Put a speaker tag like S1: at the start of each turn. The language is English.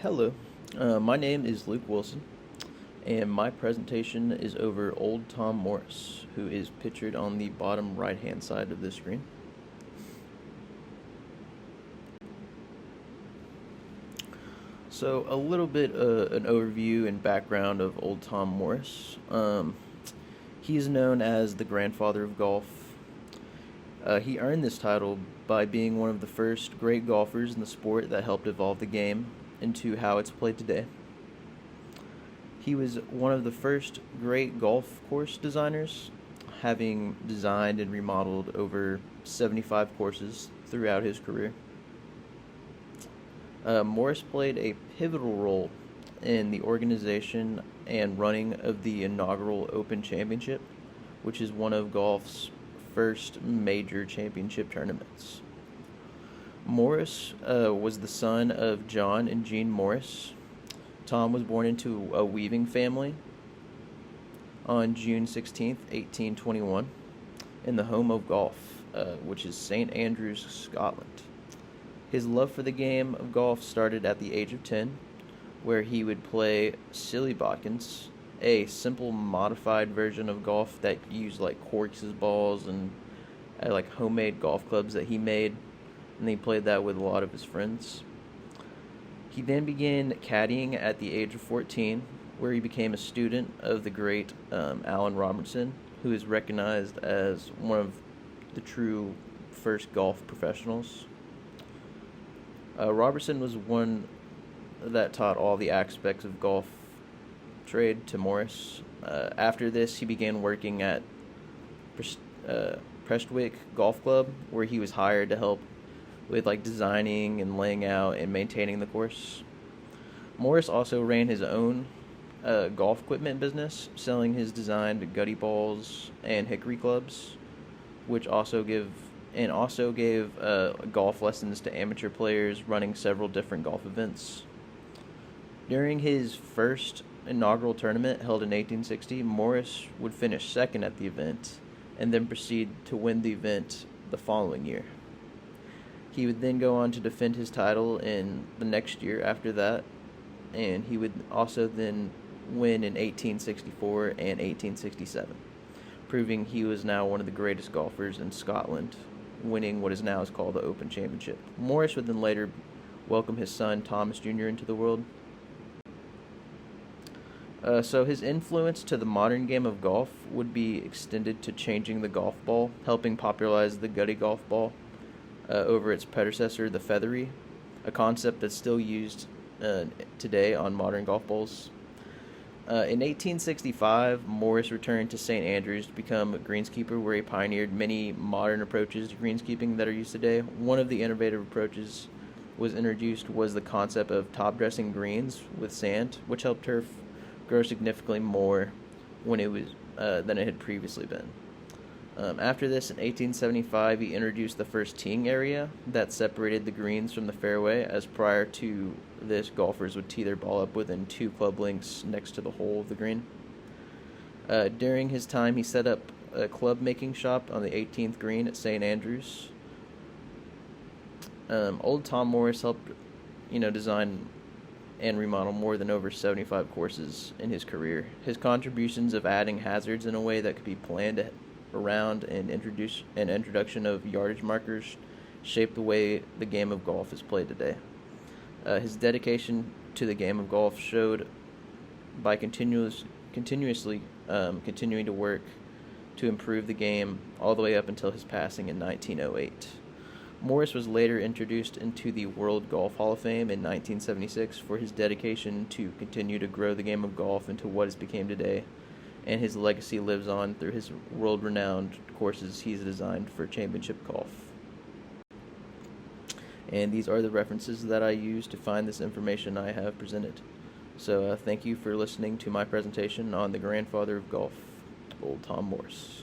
S1: Hello, my name is Luke Wilson, and my presentation is over Old Tom Morris, who is pictured on the bottom right-hand side of the screen. So, a little bit an overview and background of Old Tom Morris. He is known as the grandfather of golf. He earned this title by being one of the first great golfers in the sport that helped evolve the game into how it's played today. He was one of the first great golf course designers, having designed and remodeled over 75 courses throughout his career. Morris played a pivotal role in the organization and running of the inaugural Open Championship, which is one of golf's first major championship tournaments. Morris was the son of John and Jean Morris. Tom was born into a weaving family on June 16th, 1821, in the home of golf, which is St. Andrews, Scotland. His love for the game of golf started at the age of 10, where he would play silly bodkins, a simple modified version of golf that used like corks as balls and like homemade golf clubs that he made, and he played that with a lot of his friends. He then began caddying at the age of 14, where he became a student of the great Allen Robertson, who is recognized as one of the true first golf professionals. Robertson was one that taught all the aspects of golf trade to Morris. After this, he began working at Prestwick Golf Club, where he was hired to help with like designing and laying out and maintaining the course. Morris also ran his own golf equipment business, selling his designed gutty balls and hickory clubs, which also gave golf lessons to amateur players, running several different golf events. During his first inaugural tournament held in 1860, Morris would finish second at the event and then proceed to win the event the following year. He would then go on to defend his title in the next year after that, and he would also then win in 1864 and 1867, proving he was now one of the greatest golfers in Scotland, winning what is now called the Open Championship. Morris would then later welcome his son Thomas Jr. into the world. So his influence to the modern game of golf would be extended to changing the golf ball, helping popularize the gutty golf ball over its predecessor, the feathery, a concept that's still used today on modern golf balls. In 1865, Morris returned to St. Andrews to become a greenskeeper, where he pioneered many modern approaches to greenskeeping that are used today. One of the innovative approaches was the concept of top dressing greens with sand, which helped turf grow significantly more when it was than it had previously been. After this, in 1875, he introduced the first teeing area that separated the greens from the fairway, as prior to this, golfers would tee their ball up within 2 club lengths next to the hole of the green. During his time, he set up a club-making shop on the 18th green at St. Andrews. Old Tom Morris helped, design and remodel more than over 75 courses in his career. His contributions of adding hazards in a way that could be planned around and introduction of yardage markers shaped the way the game of golf is played today. His dedication to the game of golf showed by continuously continuing to work to improve the game all the way up until his passing in 1908. Morris was later introduced into the World Golf Hall of Fame in 1976 for his dedication to continue to grow the game of golf into what it became today, and his legacy lives on through his world-renowned courses he's designed for championship golf. And these are the references that I use to find this information I have presented. So thank you for listening to my presentation on the grandfather of golf, Old Tom Morris.